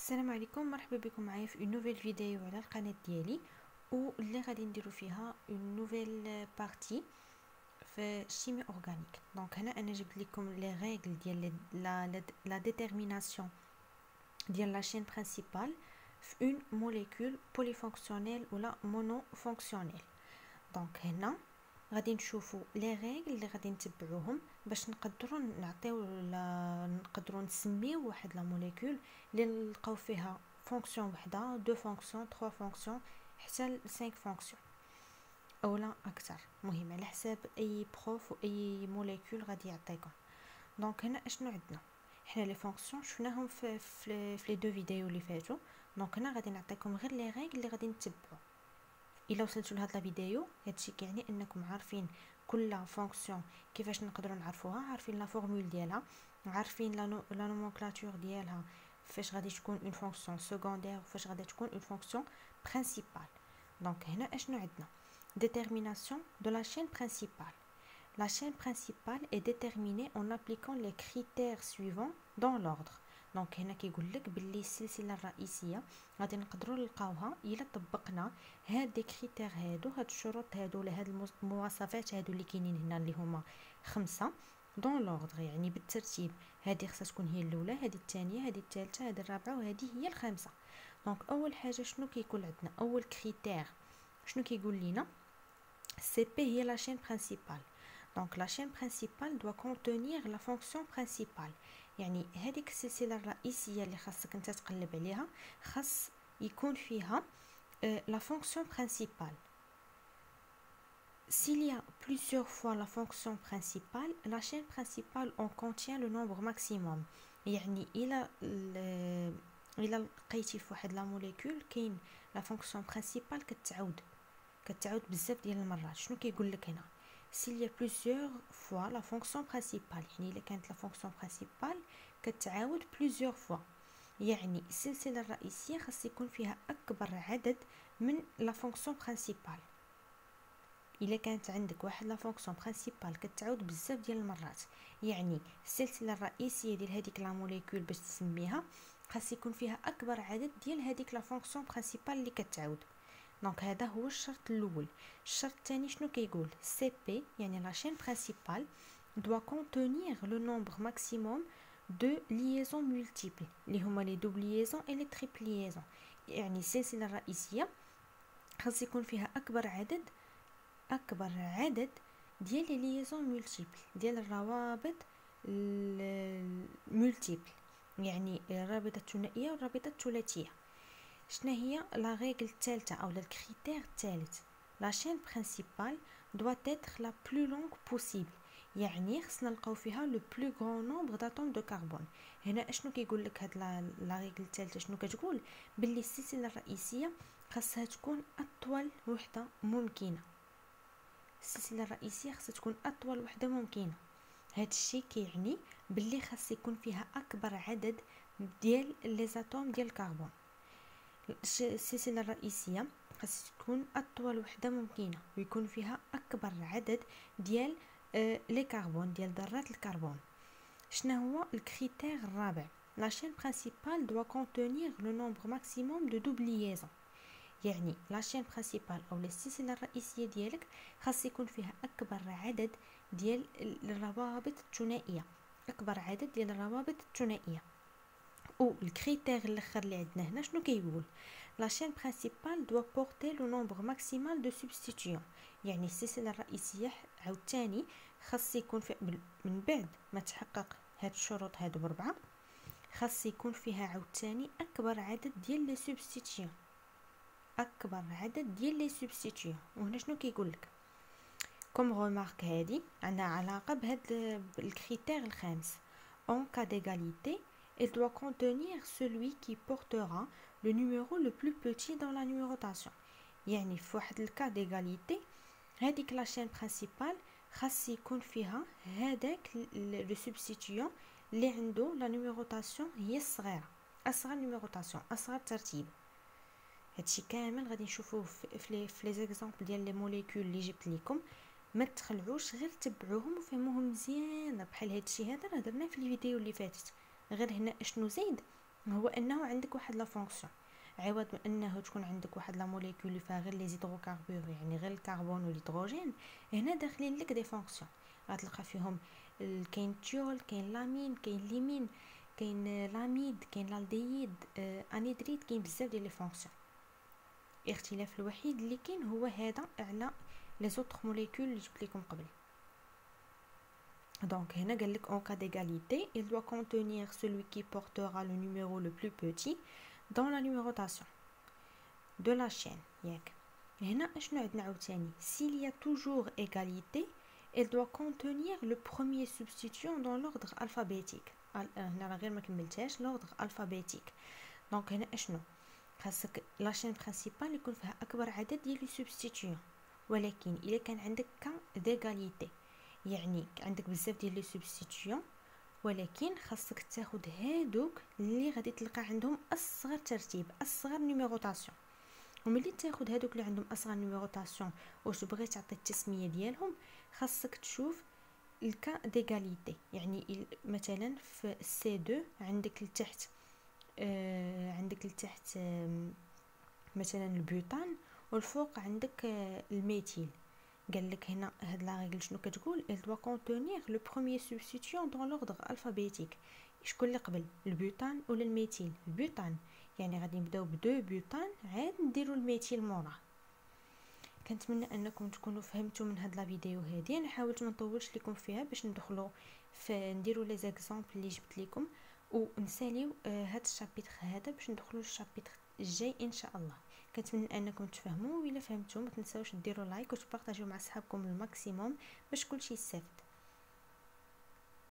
السلام عليكم، مرحبا بكم معايا في نوفيل فيديو على القناه ديالي واللي غادي نديرو فيها نوفيل بارتي في الشيمي اورغانيك. دونك هنا انا جبت لكم لي ريغل ديال لا ديتيرميناسيون ديال لا شين برينسيپال في اون موليكول بوليفونكسيونيل ولا مونو فونكسيونيل. دونك هنا غادي نشوفوا لي ريغل اللي غادي نتبعوهم باش نقدروا نعطيو نقدروا نسميو واحد لا موليكول اللي نلقاو فيها فونكسيون وحده، دو فونكسيون، 3 فونكسيون، حتى ل 5 فونكسيون اولا اكثر. مهم على حساب اي بروف واي موليكول غادي يعطيكم. دونك هنا اشنو عندنا؟ حنا لي فونكسيون شفناهم في لي دو فيديو اللي فاتوا. دونك هنا غادي نعطيكم غير لي ريغل اللي غادي نتبعوا. الا وصلتوا لهاد لا فيديو هادشي كيعني انكم عارفين كل فونكسيون كيفاش نقدروا نعرفوها، عارفين لا فورمول ديالها، عارفين لا نومونكلاتور ديالها، فاش غادي تكون اون فونكسيون سكوندير وفاش غادي تكون اون فونكسيون برينسيپال. دونك هنا اشنو عندنا؟ détermination de la chaîne principale. La chaîne principale est déterminée en appliquant les critères suivants dans l'ordre. دونك هنا كيقول لك باللي السلسله الرئيسيه غادي نقدروا نلقاوها الا طبقنا هاد دي كريتير هاد الشروط هادو ولا هاد المواصفات هادو اللي كاينين هنا اللي هما 5 دون لوردر، يعني بالترتيب. هذه خصها تكون هي الاولى، هذه الثانيه، هذه الثالثه، هذه الرابعه، وهذه هي الخامسه. دونك اول حاجه شنو كيكون عندنا؟ اول كريتير شنو كيقول لينا؟ CP هي la chaîne principale. Donc la chaîne principale doit contenir la fonction principale. يعني هذيك السلسلة الرئيسية اللي خاصك انت تقلب عليها خاص يكون فيها la fonction principale. S'il y a plusieurs fois la fonction principale, la chaîne principale en contient le nombre maximum. يعني إلا لقيتي في واحد لا موليكول كاين لا فونكسيون برينسيپال كتعاود بزاف ديال المرات. شنو كيقول لك هنا؟ s'il y a plusieurs fois la fonction principale، يعني الا كانت لا فونكسيون برينسيپال كتعاود plusieurs fois، يعني السلسله الرئيسيه خاص يكون فيها اكبر عدد من لا فونكسيون برينسيپال. الا كانت عندك واحد لا فونكسيون برينسيپال كتعاود بزاف ديال المرات، يعني السلسله الرئيسيه ديال هذيك لا موليكول باش تسميها خاص يكون فيها اكبر عدد ديال هذيك لا فونكسيون برينسيپال اللي كتعاود. دونك هذا هو الشرط الاول. الشرط الثاني شنو كيقول؟ CP يعني la chaîne principale doit contenir le nombre maximum de liaisons multiples اللي هما les double liaisons et les triple liaisons. يعني السلسله الرئيسيه خاص يكون فيها اكبر عدد ديال لي ليزون مولتيبل، ديال الروابط المولتيبل، يعني الرابطه الثنائيه والرابطه الثلاثيه. شنو هي لا ريغل الثالثه او الكريتير الثالث؟ لا شين برينسيپال doit être la plus longue possible، يعني خصنا نلقاو فيها لو بلو غران نومبر داتوم دو كربون. هنا اشنو كيقول لك هاد لا ريغل الثالثه؟ شنو كتقول؟ باللي السلسله الرئيسيه خاصها تكون اطول وحده ممكنه. السلسله الرئيسيه خاصها تكون اطول وحده ممكنه. هاد الشيء كيعني باللي خاص يكون فيها اكبر عدد ديال لي زاتوم ديال الكربون. السلسله الرئيسيه خاص تكون اطول وحده ممكنه ويكون فيها اكبر عدد ديال لي كربون، ديال ذرات الكربون. شنو هو الكريتير الرابع؟ لا شين برينسيپال doit contenir le nombre maximum de double liaisons، يعني لا شين برينسيپال او السلسله الرئيسيه ديالك خاص يكون فيها اكبر عدد ديال الروابط الثنائيه، اكبر عدد ديال الروابط الثنائيه. او الكريتير الاخر اللي عندنا هنا شنو كيقول؟ لا شين برينسيپال doit porter le nombre maximal de substitutions، يعني السلسله الرئيسيه عاوتاني خاص يكون في من بعد ما تحقق هاد الشروط هادو بربعه خاص يكون فيها عاوتاني اكبر عدد ديال لي سبستيتيون، اكبر عدد ديال لي سبستيتيون. وهنا شنو كيقول لك؟ كوم رومارك هادي عندها علاقه بهاد الكريتير الخامس. en cas d'égalité il doit contenir celui qui portera le numéro le plus petit dans la numérotation، يعني في واحد الكا ديغاليتي هذيك لا شين برينسيپال خاص يكون فيها هذاك لو سبستيتيون اللي عنده لا نيميروطاسيون هي الصغيره، اصغر نيميروطاسيون، اصغر ترتيب. هادشي كامل غادي نشوفوه في لي زيكزامبل ديال لي موليكول اللي جبت لكم. ما تخلعوش، غير تبعوهم وفهموهم مزيان. بحال هادشي هذا راه درناه في الفيديو اللي فاتت، غير هنا اشنو زيد؟ هو انه عندك واحد لا فونكسيون، عوض من انه تكون عندك واحد لا موليكول اللي فيها غير لي زيدروكاربور يعني غير الكربون والهيدروجين، هنا داخلين لك دي فونكسيون غتلقى فيهم كاين تيول، كاين لامين، كاين ليمين، كاين لاميد، كاين لالديد، انيدريد، كاين بزاف ديال لي فونكسيون. الاختلاف الوحيد اللي كاين هو هذا على لي زوطخ موليكول اللي جبت لكم قبل. Donc هنا قال لك en cas d'égalité il doit contenir celui qui portera le numéro le plus petit dans la numérotation de la chaîne. ياك هنا اشنو عندنا عاوتاني s'il y a toujours égalité il doit contenir le premier substituant dans l'ordre alphabétique. هنا راه غير ما كملتهاش l'ordre alphabétique. دونك هنا اشنو خاصك لا شين برينسيبال يكون فيها اكبر عدد ديال لي سوبستيتيون، ولكن الا كان عندك كان ديغاليتي يعني عندك بزاف ديال لي سوبستيتيون، ولكن خاصك تاخد هادوك اللي غادي تلقى عندهم اصغر ترتيب اصغر نيميروطاسيون. وملي تاخد هادوك اللي عندهم اصغر نيميروطاسيون واش بغيت تعطي التسميه ديالهم خاصك تشوف الكا ديغاليتي. يعني مثلا في سي 2 عندك لتحت عندك لتحت مثلا البوتان والفوق عندك الميثيل. قال لك هنا هاد لا ريغل شنو كتقول il doit contenir le premier substituant dans l'ordre alphabétique. شكون اللي قبل البوتان ولا الميثيل؟ البوتان، يعني غادي نبداو بدو بوتان عاد نديرو الميثيل موراه. كنتمنى انكم تكونوا فهمتوا من هاد لا فيديو هادي. انا حاولت ما نطولش لكم فيها باش ندخلوا في نديرو لي زيكزامبل اللي جبت لكم ونساليو هاد الشابيتر هذا باش ندخلوا للشابيتر الجاي ان شاء الله. كنتمنى انكم تفهموا، وإلا فهمتوا ما تنساوش ديروا لايك وتبارطاجيو مع صحابكم الماكسيموم باش كلشي يستافد.